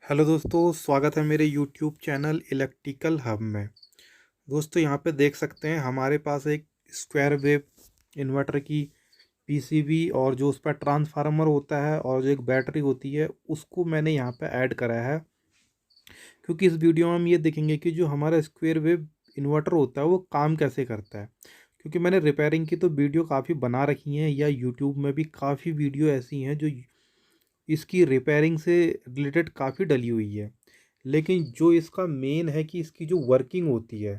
Hello दोस्तों, स्वागत है मेरे यूट्यूब चैनल इलेक्ट्रिकल हब में। दोस्तों यहाँ पे देख सकते हैं हमारे पास एक स्क्वायर वेव इन्वर्टर की पीसीबी और जो उस पर ट्रांसफार्मर होता है और जो एक बैटरी होती है उसको मैंने यहाँ पे ऐड करा है। क्योंकि इस वीडियो में हम ये देखेंगे कि जो हमारा स्क्वायर वेव इन्वर्टर होता है वो काम कैसे करता है। क्योंकि मैंने रिपेयरिंग की तो वीडियो काफ़ी बना रखी हैं, या यूट्यूब में भी काफ़ी वीडियो ऐसी हैं जो इसकी रिपेयरिंग से रिलेटेड काफ़ी डली हुई है। लेकिन जो इसका मेन है कि इसकी जो वर्किंग होती है,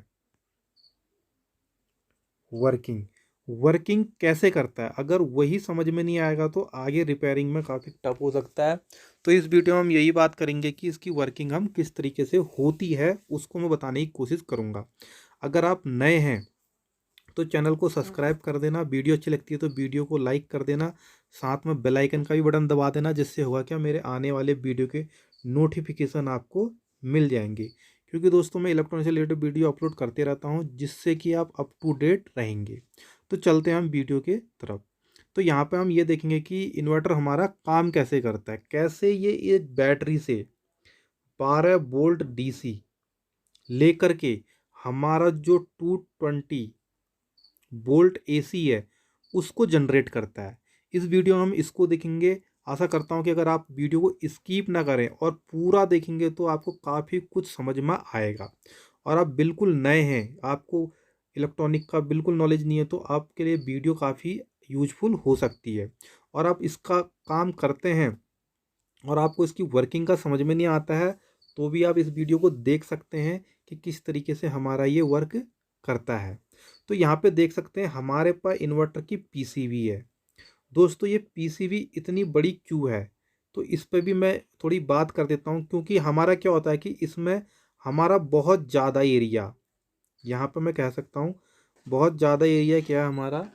वर्किंग वर्किंग कैसे करता है, अगर वही समझ में नहीं आएगा तो आगे रिपेयरिंग में काफ़ी टफ हो सकता है। तो इस वीडियो में हम यही बात करेंगे कि इसकी वर्किंग हम किस तरीके से होती है, उसको मैं बताने की कोशिश करूँगा। अगर आप नए हैं तो चैनल को सब्सक्राइब कर देना, वीडियो अच्छी लगती है तो वीडियो को लाइक कर देना, साथ में बेल आइकन का भी बटन दबा देना, जिससे होगा क्या, मेरे आने वाले वीडियो के नोटिफिकेशन आपको मिल जाएंगे। क्योंकि दोस्तों मैं इलेक्ट्रॉनिक से रिलेटेड वीडियो अपलोड करते रहता हूं, जिससे कि आप अप टू डेट रहेंगे। तो चलते हैं हम वीडियो के तरफ। तो यहाँ पे हम ये देखेंगे कि इन्वर्टर हमारा काम कैसे करता है, कैसे ये एक बैटरी से 12 वोल्ट डीसी लेकर के हमारा जो 220 वोल्ट एसी है उसको जनरेट करता है। इस वीडियो में हम इसको देखेंगे। आशा करता हूँ कि अगर आप वीडियो को स्किप ना करें और पूरा देखेंगे तो आपको काफ़ी कुछ समझ में आएगा। और आप बिल्कुल नए हैं, आपको इलेक्ट्रॉनिक का बिल्कुल नॉलेज नहीं है, तो आपके लिए वीडियो काफ़ी यूजफुल हो सकती है। और आप इसका काम करते हैं और आपको इसकी वर्किंग का समझ में नहीं आता है, तो भी आप इस वीडियो को देख सकते हैं कि किस तरीके से हमारा ये वर्क करता है। तो यहाँ पे देख सकते हैं हमारे पास इन्वर्टर की पीसीबी है। दोस्तों ये पीसीबी इतनी बड़ी क्यों है, तो इस पर भी मैं थोड़ी बात कर देता हूँ। क्योंकि हमारा क्या होता है कि इसमें हमारा बहुत ज़्यादा एरिया, यहाँ पे मैं कह सकता हूँ बहुत ज़्यादा एरिया क्या है हमारा,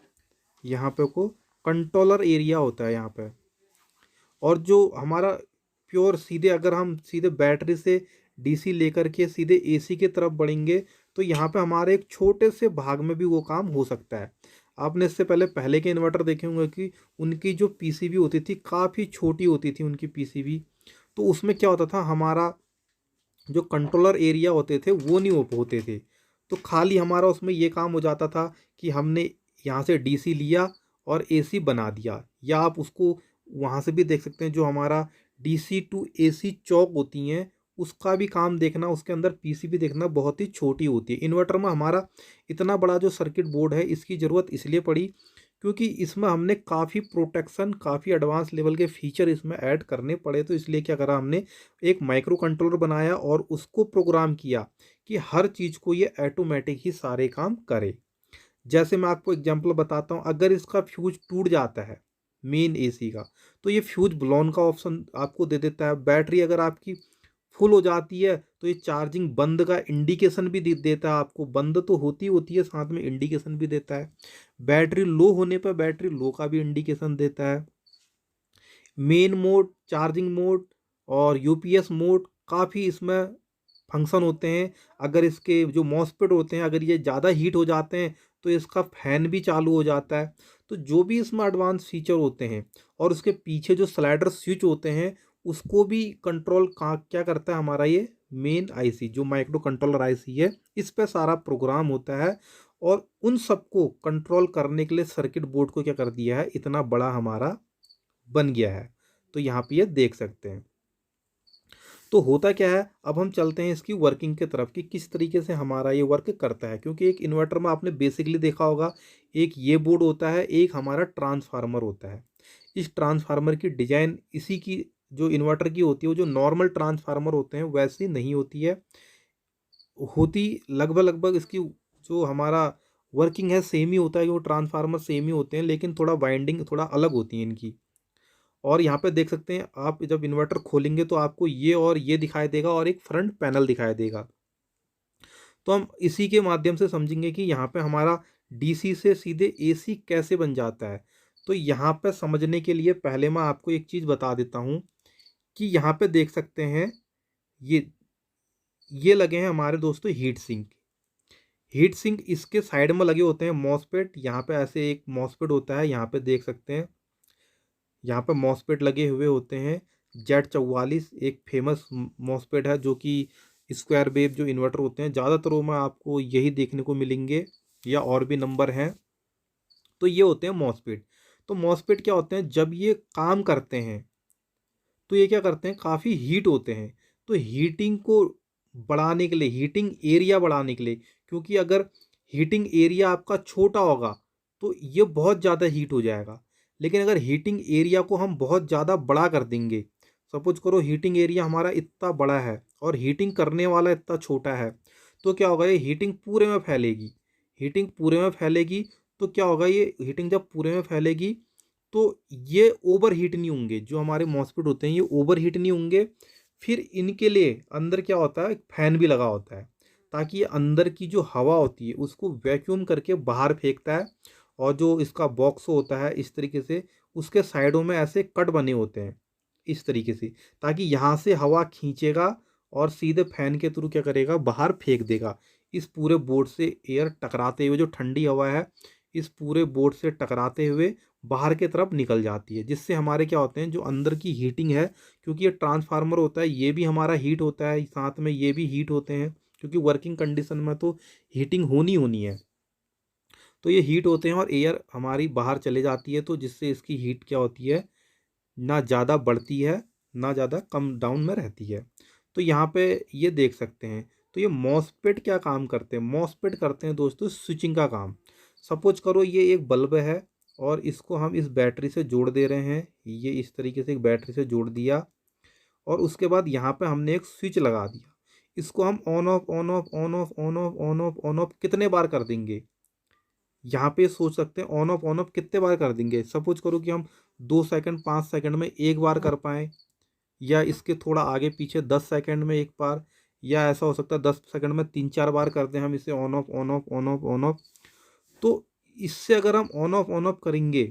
यहाँ पे को कंट्रोलर एरिया होता है यहाँ पे। और जो हमारा प्योर सीधे, अगर हम सीधे बैटरी से डीसी लेकर के सीधे एसी की तरफ बढ़ेंगे तो यहाँ पे हमारे एक छोटे से भाग में भी वो काम हो सकता है। आपने इससे पहले के इन्वर्टर देखे होंगे कि उनकी जो पीसीबी होती थी काफ़ी छोटी होती थी उनकी पीसीबी। तो उसमें क्या होता था, हमारा जो कंट्रोलर एरिया होते थे वो नहीं हो होते थे। तो खाली हमारा उसमें ये काम हो जाता था कि हमने यहाँ से डीसी लिया और एसी बना दिया। या आप उसको वहाँ से भी देख सकते हैं, जो हमारा डीसी टू एसी चौक होती हैं उसका भी काम देखना, उसके अंदर पीसीबी देखना बहुत ही छोटी होती है। इन्वर्टर में हमारा इतना बड़ा जो सर्किट बोर्ड है इसकी ज़रूरत इसलिए पड़ी क्योंकि इसमें हमने काफ़ी प्रोटेक्शन, काफ़ी एडवांस लेवल के फीचर इसमें ऐड करने पड़े। तो इसलिए क्या करा हमने, एक माइक्रो कंट्रोलर बनाया और उसको प्रोग्राम किया कि हर चीज़ को ये ऑटोमेटिक ही सारे काम करे। जैसे मैं आपको एग्जांपल बताता हूँ, अगर इसका फ्यूज टूट जाता है मेन एसी का, तो ये फ्यूज ब्लोन का ऑप्शन आपको दे देता है। बैटरी अगर आपकी फुल हो जाती है तो ये चार्जिंग बंद का इंडिकेशन भी देता है आपको। बंद तो होती है, साथ में इंडिकेशन भी देता है। बैटरी लो होने पर बैटरी लो का भी इंडिकेशन देता है। मेन मोड, चार्जिंग मोड और यूपीएस मोड, काफ़ी इसमें फंक्शन होते हैं। अगर इसके जो मॉसफेट होते हैं, अगर ये ज़्यादा हीट हो जाते हैं तो इसका फैन भी चालू हो जाता है। तो जो भी इसमें एडवांस फीचर होते हैं, और उसके पीछे जो स्लाइडर स्विच होते हैं उसको भी कंट्रोल क्या करता है हमारा ये मेन आईसी, जो माइक्रो कंट्रोलर आईसी है, इस पे सारा प्रोग्राम होता है। और उन सबको कंट्रोल करने के लिए सर्किट बोर्ड को क्या कर दिया है, इतना बड़ा हमारा बन गया है। तो यहाँ पे ये देख सकते हैं। तो होता क्या है, अब हम चलते हैं इसकी वर्किंग के तरफ कि किस तरीके से हमारा ये वर्क करता है। क्योंकि एक इन्वर्टर में आपने बेसिकली देखा होगा, एक ये बोर्ड होता है, एक हमारा ट्रांसफार्मर होता है। इस ट्रांसफार्मर की डिजाइन इसी की, जो इन्वर्टर की होती है, वो जो नॉर्मल ट्रांसफार्मर होते हैं वैसी नहीं होती है। होती लगभग लगभग इसकी जो हमारा वर्किंग है सेम ही होता है, कि वो ट्रांसफार्मर सेम ही होते हैं, लेकिन थोड़ा वाइंडिंग थोड़ा अलग होती है इनकी। और यहाँ पे देख सकते हैं आप, जब इन्वर्टर खोलेंगे तो आपको ये और ये दिखाई देगा और एक फ्रंट पैनल दिखाई देगा। तो हम इसी के माध्यम से समझेंगे कि यहाँ पे हमारा डीसी से सीधे एसी कैसे बन जाता है। तो यहाँ पे समझने के लिए पहले मैं आपको एक चीज़ बता देता हूँ कि यहाँ पे देख सकते हैं ये लगे हैं हमारे दोस्तों हीट सिंक। हीट सिंक इसके साइड में लगे होते हैं मॉसफेट। यहाँ पे ऐसे एक मॉसफेट होता है, यहाँ पे देख सकते हैं, यहाँ पे मॉसफेट लगे हुए होते हैं। Z44 एक फेमस मॉसफेट है, जो कि स्क्वायर वेव जो इन्वर्टर होते हैं ज़्यादातर में आपको यही देखने को मिलेंगे, या और भी नंबर हैं। तो ये होते हैं मॉसफेट। तो मॉसफेट क्या होते हैं, जब ये काम करते हैं तो ये क्या करते हैं, काफ़ी हीट होते हैं। तो हीटिंग को बढ़ाने के लिए, हीटिंग एरिया बढ़ाने के लिए, क्योंकि अगर हीटिंग एरिया आपका छोटा होगा तो ये बहुत ज़्यादा हीट हो जाएगा। लेकिन अगर हीटिंग एरिया को हम बहुत ज़्यादा बड़ा कर देंगे, सपोज करो हीटिंग एरिया हमारा इतना बड़ा है और हीटिंग करने वाला इतना छोटा है, तो क्या होगा, ये हीटिंग पूरे में फैलेगी। हीटिंग पूरे में फैलेगी तो क्या होगा, ये हीटिंग जब पूरे में फैलेगी तो ये ओवर हीट नहीं होंगे, जो हमारे मॉसफेट होते हैं ये ओवर हीट नहीं होंगे। फिर इनके लिए अंदर क्या होता है, एक फैन भी लगा होता है, ताकि ये अंदर की जो हवा होती है उसको वैक्यूम करके बाहर फेंकता है। और जो इसका बॉक्स होता है इस तरीके से, उसके साइडों में ऐसे कट बने होते हैं इस तरीके से, ताकि यहाँ से हवा खींचेगा और सीधे फैन के थ्रू क्या करेगा, बाहर फेंक देगा। इस पूरे बोर्ड से एयर टकराते हुए, जो ठंडी हवा है इस पूरे बोर्ड से टकराते हुए बाहर की तरफ निकल जाती है, जिससे हमारे क्या होते हैं, जो अंदर की हीटिंग है, क्योंकि ये ट्रांसफार्मर होता है ये भी हमारा हीट होता है, साथ में ये भी हीट होते हैं, क्योंकि वर्किंग कंडीशन में तो हीटिंग होनी होनी है। तो ये हीट होते हैं और एयर हमारी बाहर चले जाती है, तो जिससे इसकी हीट क्या होती है, ना ज़्यादा बढ़ती है ना ज़्यादा कम डाउन में रहती है। तो यहाँ पे ये देख सकते हैं। तो ये मॉसफेट क्या काम करते हैं, मॉसफेट करते हैं दोस्तों स्विचिंग का काम। सपोज करो ये एक बल्ब है और इसको हम इस बैटरी से जोड़ दे रहे हैं, ये इस तरीके से एक बैटरी से जोड़ दिया, और उसके बाद यहाँ पे हमने एक स्विच लगा दिया। इसको हम on off on off on off on off on off on off कितने बार कर देंगे, यहाँ पे सोच सकते हैं ऑन ऑफ कितने बार कर देंगे। सपोज करो कि हम 2 सेकंड 5 सेकंड में एक बार कर पाएँ, या इसके थोड़ा आगे पीछे 10 सेकंड में एक बार, या ऐसा हो सकता है 10 सेकंड में 3 4 बार कर दें हम इसे on off on off on off on off. तो इससे अगर हम ऑन ऑफ करेंगे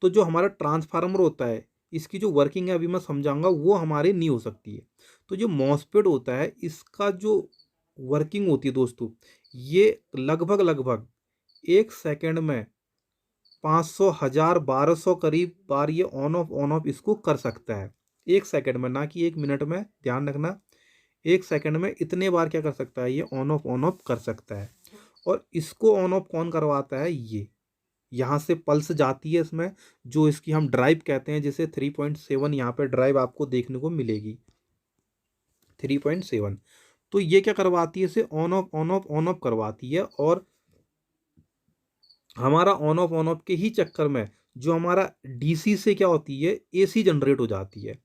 तो जो हमारा ट्रांसफार्मर होता है इसकी जो वर्किंग है अभी मैं समझाऊंगा, वो हमारी नहीं हो सकती है। तो जो मॉसफेट होता है इसका जो वर्किंग होती है दोस्तों, ये लगभग लगभग 1 सेकंड में 500 1000 1200 करीब बार ये ऑन ऑफ इसको कर सकता है। 1 सेकंड में, ना कि 1 मिनट में, ध्यान रखना। 1 सेकंड में इतने बार क्या कर सकता है, ये ऑन ऑफ कर सकता है। और इसको ऑन ऑफ कौन करवाता है, ये यहाँ से पल्स जाती है इसमें, जो इसकी हम ड्राइव कहते हैं, जैसे 3.7 यहाँ पे ड्राइव आपको देखने को मिलेगी 3.7। तो ये क्या करवाती है, इसे ऑन ऑफ करवाती है। और हमारा ऑन ऑफ के ही चक्कर में जो हमारा डीसी से क्या होती है, एसी जनरेट हो जाती है।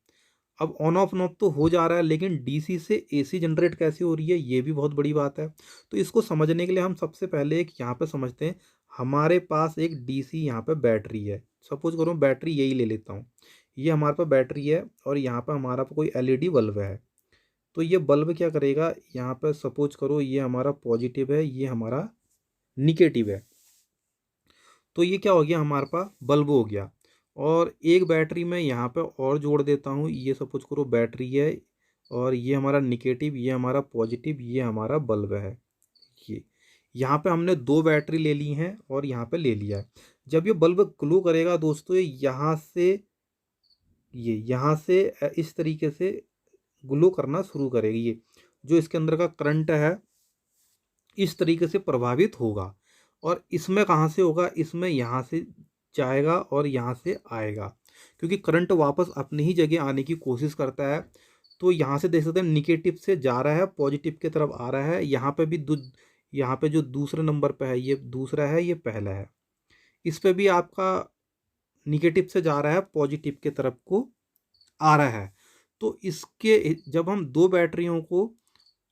अब ऑन ऑफ तो हो जा रहा है, लेकिन डीसी से एसी जनरेट कैसे हो रही है, ये भी बहुत बड़ी बात है। तो इसको समझने के लिए हम सबसे पहले एक यहाँ पे समझते हैं। हमारे पास एक डीसी यहाँ पे बैटरी है, सपोज करो बैटरी यही ले लेता हूँ, ये हमारे पास बैटरी है और यहाँ पे हमारा कोई एलईडी बल्ब है। तो ये बल्ब क्या करेगा, यहाँ पे सपोज करो ये हमारा पॉजिटिव है, ये हमारा निगेटिव है। तो ये क्या हो गया, हमारे पास बल्ब हो गया। और एक बैटरी मैं यहाँ पे और जोड़ देता हूँ, ये सपोज करो बैटरी है, और ये हमारा निगेटिव, ये हमारा पॉजिटिव, ये हमारा बल्ब है। ये यहाँ पे हमने 2 बैटरी ले ली हैं और यहाँ पे ले लिया है। जब ये बल्ब ग्लो करेगा दोस्तों, ये यहाँ से इस तरीके से ग्लो करना शुरू करेगी। ये जो इसके अंदर का करंट है इस तरीके से प्रभावित होगा। और इसमें कहाँ से होगा, इसमें यहाँ से जाएगा और यहाँ से आएगा, क्योंकि करंट वापस अपनी ही जगह आने की कोशिश करता है। तो यहाँ से देख सकते हैं निगेटिव से जा रहा है, पॉजिटिव की तरफ आ रहा है। यहाँ पे भी यहाँ पे जो दूसरे नंबर पे है ये दूसरा है, ये पहला है। इस पे भी आपका निगेटिव से जा रहा है, पॉजिटिव की तरफ को आ रहा है। तो इसके जब हम 2 बैटरियों को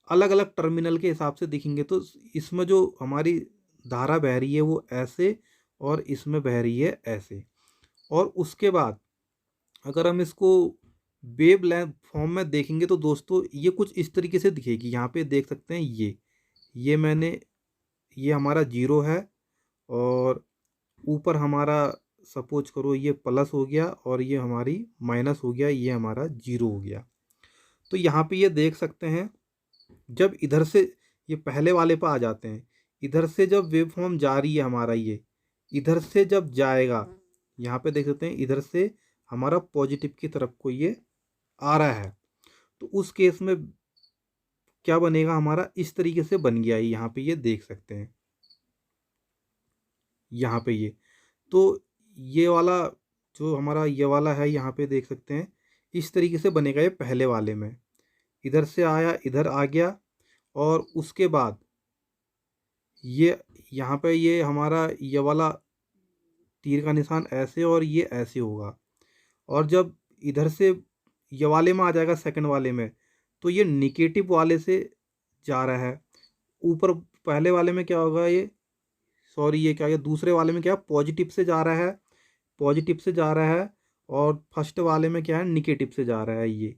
अलग अलग टर्मिनल के हिसाब से देखेंगे तो इसमें जो हमारी धारा बह रही है वो ऐसे, और इसमें बह रही है ऐसे। और उसके बाद अगर हम इसको वेव लेंथ फॉर्म में देखेंगे तो दोस्तों ये कुछ इस तरीके से दिखेगी। यहाँ पे देख सकते हैं ये मैंने, ये हमारा जीरो है, और ऊपर हमारा सपोज करो ये प्लस हो गया, और ये हमारी माइनस हो गया, ये हमारा जीरो हो गया। तो यहाँ पे ये देख सकते हैं, जब इधर से ये पहले वाले पर आ जाते हैं, इधर से जब वेव फॉर्म जा रही है हमारा, ये इधर से जब जाएगा, यहाँ पे देख सकते हैं इधर से हमारा पॉजिटिव की तरफ को ये आ रहा है। तो उस केस में क्या बनेगा हमारा, इस तरीके से बन गया है। यहाँ पे ये देख सकते हैं, यहाँ पे ये, तो ये वाला जो हमारा ये वाला है, यहाँ पे देख सकते हैं इस तरीके से बनेगा ये पहले वाले में। इधर से आया, इधर आ गया, और उसके बाद ये यहाँ पे ये हमारा ये वाला तीर का निशान ऐसे और ये ऐसे होगा। और जब इधर से ये वाले में आ जाएगा सेकंड वाले में, तो ये निगेटिव वाले से जा रहा है ऊपर। पहले वाले में क्या होगा, ये सॉरी ये क्या है, दूसरे वाले में क्या है, पॉजिटिव से जा रहा है, पॉजिटिव से जा रहा है, और फर्स्ट वाले में क्या है, निगेटिव से जा रहा है ये।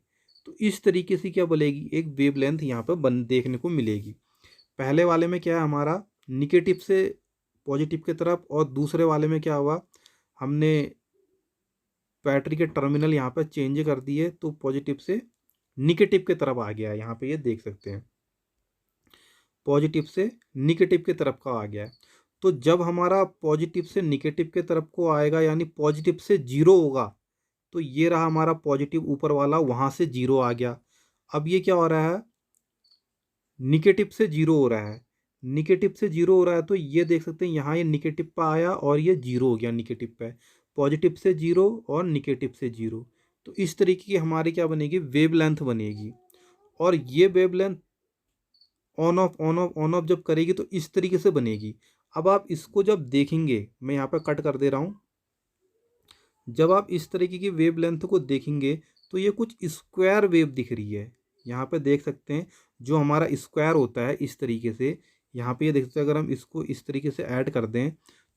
तो इस तरीके से क्या बनेगी, एक वेवलेंथ यहाँ पर देखने को मिलेगी। पहले वाले में क्या है हमारा, निगेटिव से पॉजिटिव की तरफ, और दूसरे वाले में क्या हुआ, हमने बैटरी के टर्मिनल यहाँ पर चेंज कर दिए, तो पॉजिटिव से निगेटिव की तरफ आ गया है। यहाँ पे ये देख सकते हैं, पॉजिटिव से निगेटिव की तरफ का आ गया है। तो जब हमारा पॉजिटिव से निगेटिव की तरफ को आएगा, यानी पॉजिटिव से जीरो होगा, तो ये रहा हमारा पॉजिटिव ऊपर वाला, वहाँ से जीरो आ गया। अब ये क्या हो रहा है, निगेटिव से जीरो हो रहा है, निगेटिव से जीरो हो रहा है, तो ये देख सकते हैं यहाँ ये निगेटिव पे आया और ये जीरो हो गया निगेटिव पे। पॉजिटिव से जीरो और निगेटिव से जीरो। तो इस तरीके की हमारी क्या बनेगी, वेवलेंथ बनेगी। और ये wavelength on off on off on off जब करेगी तो इस तरीके से बनेगी। अब आप इसको जब देखेंगे, मैं यहाँ पे कट कर दे रहा हूँ, जब आप इस तरीके की वेवलेंथ को देखेंगे तो ये कुछ स्क्वायर वेव दिख रही है। यहाँ पे देख सकते हैं जो हमारा स्क्वायर होता है इस तरीके से, यहाँ पे ये देख सकते हैं, अगर हम इसको इस तरीके से ऐड कर दें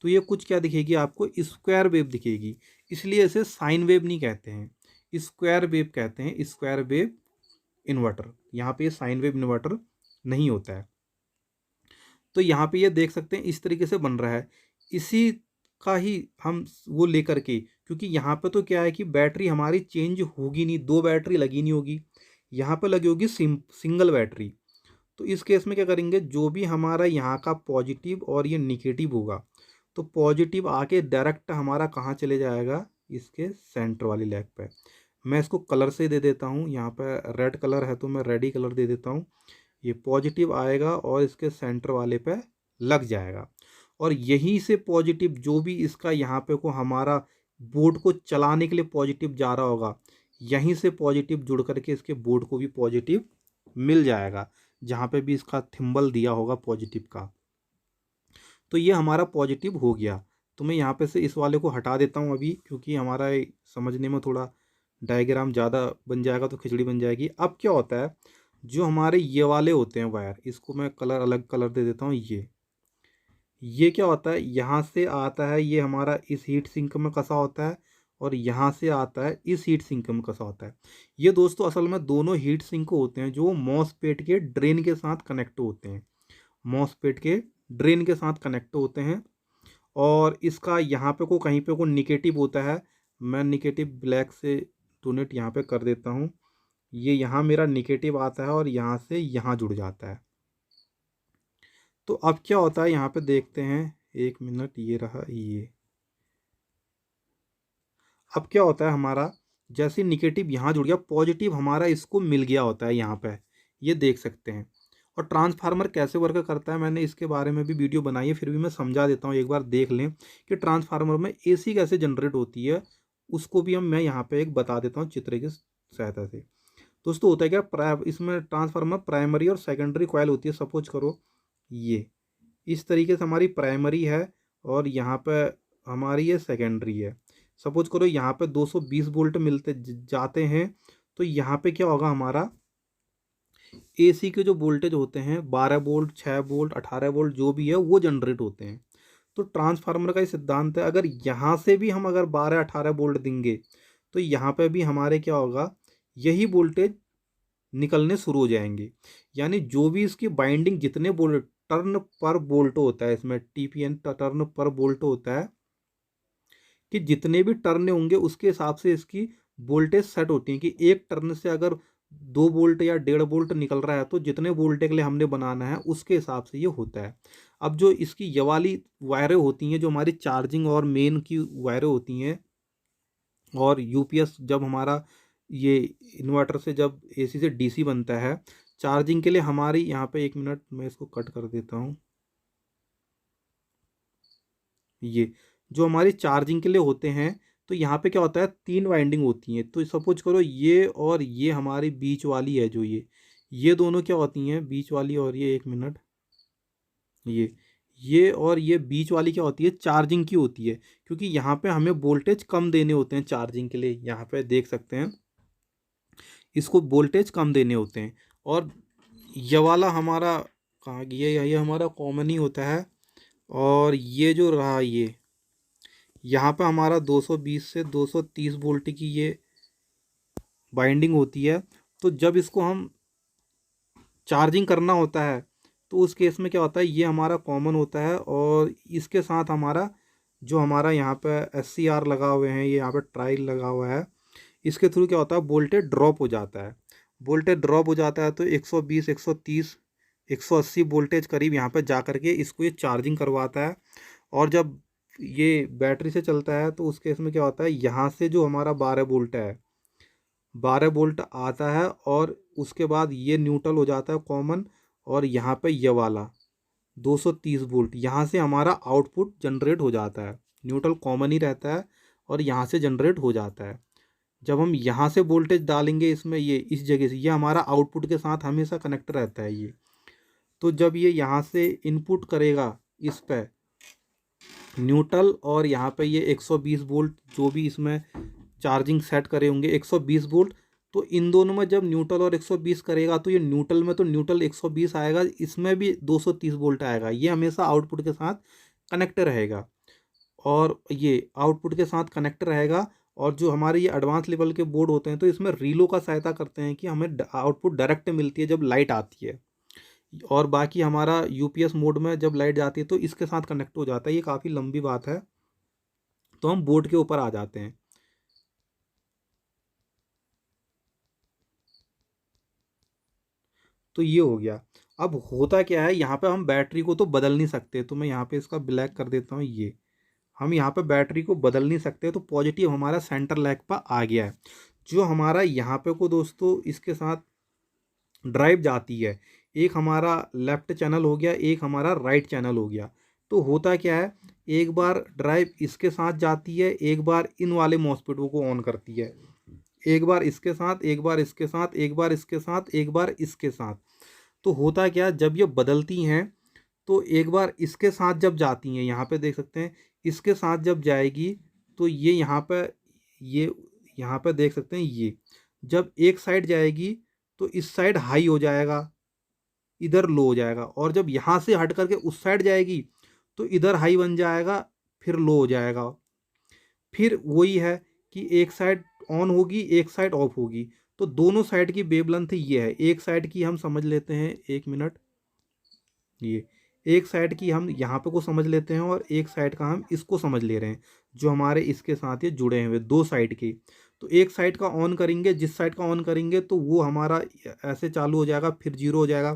तो ये कुछ क्या दिखेगी आपको, स्क्वायर वेव दिखेगी। इसलिए इसे साइन वेव नहीं कहते हैं, स्क्वायर वेव कहते हैं, स्क्वायर वेव इन्वर्टर। यहाँ पे ये साइन वेव इन्वर्टर नहीं होता है। तो यहाँ पे ये देख सकते हैं इस तरीके से बन रहा है। इसी का ही हम वो लेकर के, क्योंकि यहाँ पे तो क्या है कि बैटरी हमारी चेंज होगी नहीं, दो बैटरी लगी नहीं होगी, यहाँ पे लगी होगी सिंगल बैटरी। तो इस केस में क्या करेंगे, जो भी हमारा यहाँ का पॉजिटिव और ये निगेटिव होगा, तो पॉजिटिव आके डायरेक्ट हमारा कहाँ चले जाएगा, इसके सेंटर वाली लेग पे। मैं इसको कलर से दे देता हूँ, यहाँ पर रेड कलर है तो मैं रेड ही कलर दे देता हूँ। ये पॉजिटिव आएगा और इसके सेंटर वाले पे लग जाएगा, और यहीं से पॉजिटिव जो भी इसका यहाँ पे को हमारा बोर्ड को चलाने के लिए पॉजिटिव जा रहा होगा, यहीं से पॉजिटिव जुड़ करके इसके बोर्ड को भी पॉजिटिव मिल जाएगा, जहाँ पे भी इसका थिम्बल दिया होगा पॉजिटिव का। तो ये हमारा पॉजिटिव हो गया। तो मैं यहाँ पे से इस वाले को हटा देता हूँ अभी, क्योंकि हमारा समझने में थोड़ा डायग्राम ज़्यादा बन जाएगा तो खिचड़ी बन जाएगी। अब क्या होता है, जो हमारे ये वाले होते हैं वायर, इसको मैं कलर अलग कलर दे देता हूँ। ये क्या होता है, यहाँ से आता है, ये हमारा इस हीट सिंक में कसा होता है, और यहाँ से आता है इस हीट सिंक में कसा होता है। ये दोस्तों असल में दोनों हीट सिंक होते हैं जो मॉसफेट के ड्रेन के साथ कनेक्ट होते हैं, मॉसफेट के ड्रेन के साथ कनेक्ट होते हैं। और इसका यहाँ पे को कहीं पे को निगेटिव होता है, मैं निगेटिव ब्लैक से डोनेट यहाँ पे कर देता हूँ। ये यहाँ मेरा निगेटिव आता है और यहाँ से यहाँ जुड़ जाता है। तो अब क्या होता है यहाँ पे देखते हैं, एक मिनट, ये रहा ये। अब क्या होता है हमारा, जैसे निगेटिव यहाँ जुड़ गया, पॉजिटिव हमारा इसको मिल गया होता है यहाँ पे, ये देख सकते हैं। और ट्रांसफार्मर कैसे वर्क करता है, मैंने इसके बारे में भी वीडियो बनाई है, फिर भी मैं समझा देता हूँ, एक बार देख लें कि ट्रांसफार्मर में एसी कैसे जनरेट होती है, उसको भी मैं यहाँ पे एक बता देता हूँ चित्र की सहायता से। दोस्तों होता है क्या, इसमें ट्रांसफार्मर प्राइमरी और सेकेंडरी कॉइल होती है। सपोज करो ये इस तरीके से हमारी प्राइमरी है और यहाँ पे हमारी ये सेकेंडरी है। सपोज करो यहाँ पे 220 वोल्ट मिलते जाते हैं, तो यहाँ पे क्या होगा, हमारा एसी के जो वोल्टेज होते हैं 12 वोल्ट, 6 वोल्ट, 18 वोल्ट जो भी है वो जनरेट होते हैं। तो ट्रांसफार्मर का ये सिद्धांत है, अगर यहाँ से भी हम अगर 12-18 वोल्ट देंगे तो यहाँ पे भी हमारे क्या होगा, यही वोल्टेज निकलने शुरू हो जाएंगे। यानी जो भी इसकी बाइंडिंग, जितने वोल्ट टर्न पर वोल्ट होता है, इसमें टीपीएन टर्न पर वोल्ट होता है, कि जितने भी टर्न होंगे उसके हिसाब से इसकी वोल्टेज सेट होती है। कि एक टर्न से अगर 2 वोल्ट या 1.5 वोल्ट निकल रहा है तो जितने वोल्ट के लिए हमने बनाना है उसके हिसाब से ये होता है। अब जो इसकी ये वाली वायरें होती हैं, जो हमारी चार्जिंग और मेन की वायरें होती हैं, और यूपीएस जब हमारा ये इन्वर्टर से जब एसी से डीसी बनता है चार्जिंग के लिए हमारी यहाँ पे, 1 मिनट मैं इसको कट कर देता हूँ। ये जो हमारी चार्जिंग के लिए होते हैं, तो यहाँ पे क्या होता है, 3 वाइंडिंग होती हैं। तो सपोज करो ये और ये हमारी बीच वाली है, जो ये दोनों क्या होती हैं, बीच वाली और ये, 1 मिनट, ये और ये बीच वाली क्या होती है, चार्जिंग की होती है। क्योंकि यहाँ पे हमें वोल्टेज कम देने होते हैं चार्जिंग के लिए, यहाँ पे देख सकते हैं इसको वोल्टेज कम देने होते हैं। और ये वाला हमारा कहाँ, ये हमारा कॉमन ही होता है। और ये जो रहा, ये यहाँ पे हमारा 220 से 230 वोल्ट की ये बाइंडिंग होती है। तो जब इसको हम चार्जिंग करना होता है तो उस केस में क्या होता है, ये हमारा कॉमन होता है और इसके साथ हमारा जो हमारा यहाँ पे SCR लगा हुए हैं, ये यहाँ पे ट्रायल लगा हुआ है, इसके थ्रू क्या होता है, वोल्टेज ड्रॉप हो जाता है। वोल्टेज ड्रॉप हो जाता है तो 120, 130, 180 वोल्टेज करीब यहाँ पे जा करके इसको ये चार्जिंग करवाता है। और जब ये बैटरी से चलता है तो उस केस में क्या होता है, यहाँ से जो हमारा 12 वोल्ट है, 12 वोल्ट आता है और उसके बाद ये न्यूट्रल हो जाता है कॉमन। और यहाँ पे ये वाला 230 वोल्ट, यहाँ से हमारा आउटपुट जनरेट हो जाता है। न्यूट्रल कॉमन ही रहता है और यहाँ से जनरेट हो जाता है। जब हम यहाँ से वोल्टेज डालेंगे इसमें, ये इस जगह से, ये हमारा आउटपुट के साथ हमेशा कनेक्ट रहता है ये। तो जब ये यहाँ से इनपुट करेगा इस पे न्यूट्रल, और यहाँ पे ये 120 वोल्ट जो भी इसमें चार्जिंग सेट करे होंगे 120 वोल्ट, तो इन दोनों में जब न्यूट्रल और 120 करेगा तो ये न्यूट्रल में तो न्यूट्रल 120 आएगा, इसमें भी 230 वोल्ट आएगा। ये हमेशा आउटपुट के साथ कनेक्ट रहेगा और ये आउटपुट के साथ कनेक्ट रहेगा। और जो हमारे ये एडवांस लेवल के बोर्ड होते हैं तो इसमें रीलो का सहायता करते हैं कि हमें आउटपुट डायरेक्ट मिलती है जब लाइट आती है। और बाकी हमारा यूपीएस मोड में जब लाइट जाती है तो इसके साथ कनेक्ट हो जाता है। ये काफ़ी लंबी बात है, तो हम बोर्ड के ऊपर आ जाते हैं। तो ये हो गया। अब होता क्या है, यहाँ पे हम बैटरी को तो बदल नहीं सकते, तो मैं यहाँ पे इसका ब्लैक कर देता हूँ। ये हम यहाँ पे बैटरी को बदल नहीं सकते, तो पॉजिटिव हमारा सेंटर लैग पर आ गया है। जो हमारा यहाँ पे को दोस्तों इसके साथ ड्राइव जाती है, एक हमारा लेफ्ट चैनल हो गया, एक हमारा राइट चैनल हो गया। तो होता क्या है, एक बार ड्राइव इसके साथ जाती है, एक बार इन वाले मॉस्फेटों को ऑन करती है, एक बार इसके साथ, एक बार इसके साथ, एक बार इसके साथ, एक बार इसके साथ। तो होता क्या, जब ये बदलती हैं तो एक बार इसके साथ जब जाती हैं, यहाँ पे देख सकते हैं, इसके साथ जब जाएगी तो ये ये यहाँ पे देख सकते हैं, ये जब एक साइड जाएगी तो इस साइड हाई हो जाएगा, इधर लो हो जाएगा। और जब यहाँ से हट करके उस साइड जाएगी तो इधर हाई बन जाएगा, फिर लो हो जाएगा। फिर वही है कि एक साइड ऑन होगी, एक साइड ऑफ होगी। तो दोनों साइड की वेवलेंथ ये है। एक साइड की हम समझ लेते हैं, 1 मिनट, ये एक साइड की हम यहाँ पे को समझ लेते हैं और एक साइड का हम इसको समझ ले रहे हैं, जो हमारे इसके साथ ये जुड़े हुए दो साइड के। तो एक साइड का ऑन करेंगे, जिस साइड का ऑन करेंगे तो वो हमारा ऐसे चालू हो जाएगा, फिर जीरो हो जाएगा,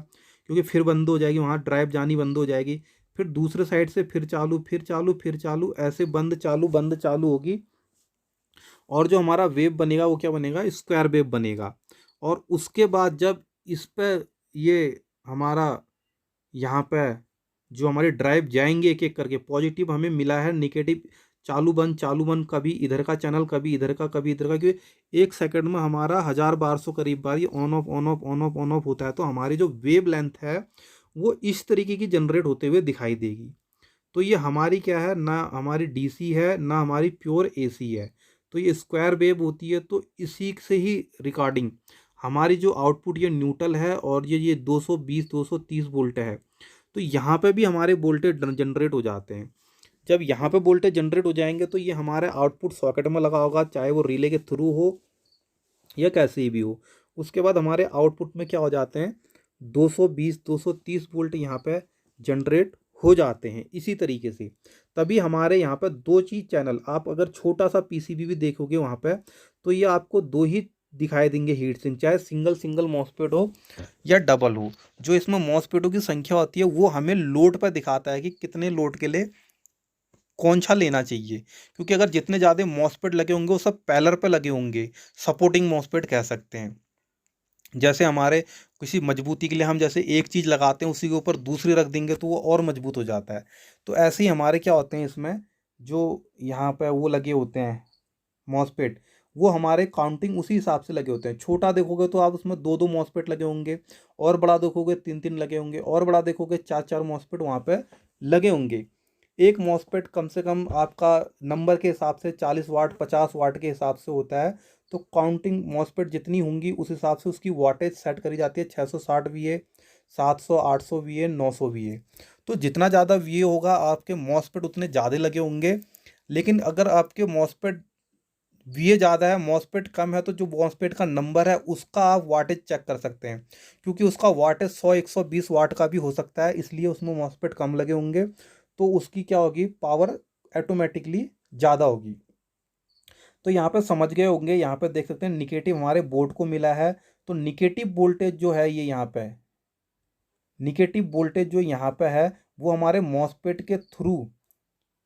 क्योंकि फिर बंद हो जाएगी, वहाँ ड्राइव जानी बंद हो जाएगी। फिर दूसरे साइड से फिर चालू, फिर चालू, फिर चालू, ऐसे बंद चालू बंद चालू होगी। और जो हमारा वेव बनेगा वो क्या बनेगा, स्क्वायर वेव बनेगा। और उसके बाद जब इस पर ये हमारा यहाँ पे जो हमारे ड्राइव जाएंगे एक एक करके, पॉजिटिव हमें मिला है, नेगेटिव चालू बंद, कभी इधर का चैनल, कभी इधर का, कभी इधर का, क्योंकि 1 सेकंड में हमारा 1000-1200 करीब बार ये on off on off on off on off होता है। तो हमारी जो वेव लेंथ है वो इस तरीके की जनरेट होते हुए दिखाई देगी। तो ये हमारी क्या है, ना हमारी डीसी है ना हमारी प्योर एसी है, तो ये स्क्वायर वेव होती है। तो इसी से ही रिकॉर्डिंग हमारी जो आउटपुट ये न्यूट्रल है और ये 220 230 वोल्ट है। तो यहाँ पे भी हमारे वोल्टेज जनरेट हो जाते हैं। जब यहाँ पे वोल्टेज जनरेट हो जाएंगे तो ये हमारे आउटपुट सॉकेट में लगा होगा, चाहे वो रिले के थ्रू हो या कैसे ही भी हो। उसके बाद हमारे आउटपुट में क्या हो जाते हैं, 220 230 वोल्ट यहाँ पे जनरेट हो जाते हैं इसी तरीके से। तभी हमारे यहाँ पर दो चीज़ चैनल, आप अगर छोटा सा पीसीबी भी देखोगे वहाँ पे, तो ये आपको दो ही दिखाई देंगे हीट सिंक, चाहे सिंगल सिंगल मॉसफेट हो या डबल हो। जो इसमें मॉसफेटों की संख्या होती है वो हमें लोड पर दिखाता है कि कितने लोड के लिए कौन सा लेना चाहिए, क्योंकि अगर जितने ज़्यादा मॉसफेट लगे होंगे वो सब पैरेलल पे लगे होंगे, सपोर्टिंग मॉसफेट कह सकते हैं। जैसे हमारे किसी मजबूती के लिए हम जैसे एक चीज़ लगाते हैं उसी के ऊपर दूसरी रख देंगे तो वो और मजबूत हो जाता है। तो ऐसे ही हमारे क्या होते हैं इसमें, जो यहाँ पे वो लगे होते हैं मॉसफेट, वो हमारे काउंटिंग उसी हिसाब से लगे होते हैं। छोटा देखोगे तो आप उसमें दो दो मॉसफेट लगे होंगे, और बड़ा देखोगे तीन तीन लगे होंगे, और बड़ा देखोगे चार चार मॉसफेट वहाँ पे लगे होंगे। एक मॉसफेट कम से कम आपका नंबर के हिसाब से 40 वाट 50 वाट के हिसाब से होता है। तो काउंटिंग मॉसफेट जितनी होंगी उस हिसाब से उसकी वाटेज सेट करी जाती है, 660 VA, 700, 800 VA, 900 VA। तो जितना ज़्यादा VA होगा आपके मॉसफेट उतने ज़्यादा लगे होंगे। लेकिन अगर आपके मॉसफेट VA ज़्यादा है, मॉसफेट कम है, तो जो मॉसफेट का नंबर है उसका आप वाटेज चेक कर सकते हैं, क्योंकि उसका वाटेज 100-120 वाट का भी हो सकता है, इसलिए उसमें मॉसफेट कम लगे होंगे तो उसकी क्या होगी, पावर ऑटोमेटिकली ज़्यादा होगी। तो यहाँ पे समझ गए होंगे, यहाँ पे देख सकते हैं निगेटिव हमारे बोर्ड को मिला है। तो निगेटिव वोल्टेज जो है ये यहाँ पे है, निगेटिव वोल्टेज जो यहाँ पे है वो हमारे मॉसफेट के थ्रू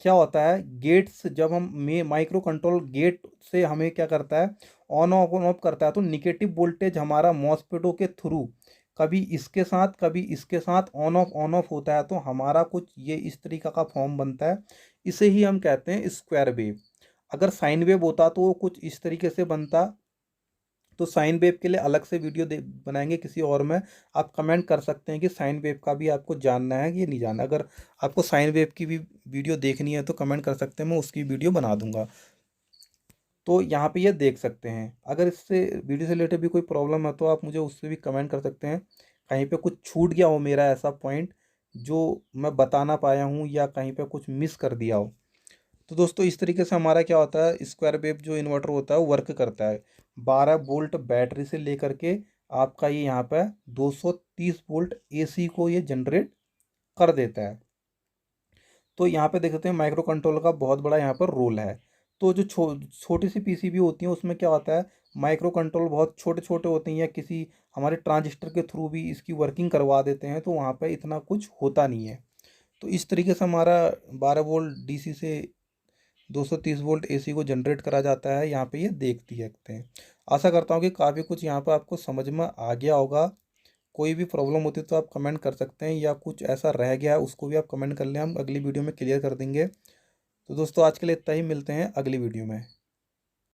क्या होता है, गेट्स जब हम माइक्रो कंट्रोल गेट से हमें क्या करता है, ऑन ऑफ करता है। तो निगेटिव वोल्टेज हमारा मॉसफेटों के थ्रू कभी इसके साथ कभी इसके साथ ऑन ऑफ होता है, तो हमारा कुछ ये इस तरीका का फॉर्म बनता है। इसे ही हम कहते हैं स्क्वायर वेव। अगर साइन वेव होता तो वो कुछ इस तरीके से बनता। तो साइन वेव के लिए अलग से वीडियो बनाएंगे किसी और में। आप कमेंट कर सकते हैं कि साइन वेव का भी आपको जानना है कि नहीं जानना। अगर आपको साइन वेव की भी वीडियो देखनी है तो कमेंट कर सकते हैं, मैं उसकी वीडियो बना दूंगा। तो यहाँ पे ये देख सकते हैं। अगर इससे वीडियो से रिलेटेड भी कोई प्रॉब्लम है तो आप मुझे उससे भी कमेंट कर सकते हैं, कहीं पे कुछ छूट गया हो मेरा ऐसा पॉइंट जो मैं बता ना पाया हूँ, या कहीं पे कुछ मिस कर दिया हो। तो दोस्तों इस तरीके से हमारा क्या होता है, स्क्वायर वेव जो इन्वर्टर होता है वो वर्क करता है। 12 वोल्ट बैटरी से लेकर के आपका ये यहाँ पे 230 वोल्ट AC को ये जनरेट कर देता है। तो यहाँ पे देख सकते हैं माइक्रो कंट्रोलर का बहुत बड़ा यहाँ पर रोल है। तो जो छोटी सी PCB होती है उसमें क्या होता है, माइक्रो कंट्रोल बहुत छोटे छोटे होते हैं, या किसी हमारे ट्रांजिस्टर के थ्रू भी इसकी वर्किंग करवा देते हैं, तो वहाँ पे इतना कुछ होता नहीं है। तो इस तरीके से हमारा 12 वोल्ट DC से 230 वोल्ट AC को जनरेट करा जाता है। यहाँ पे ये देखती सकते हैं। आशा करता हूँ कि काफ़ी कुछ यहाँ पर आपको समझ में आ गया होगा। कोई भी प्रॉब्लम होती है तो आप कमेंट कर सकते हैं, या कुछ ऐसा रह गया है उसको भी आप कमेंट कर लें, हम अगली वीडियो में क्लियर कर देंगे। तो दोस्तों आज के लिए इतना ही, मिलते हैं अगली वीडियो में।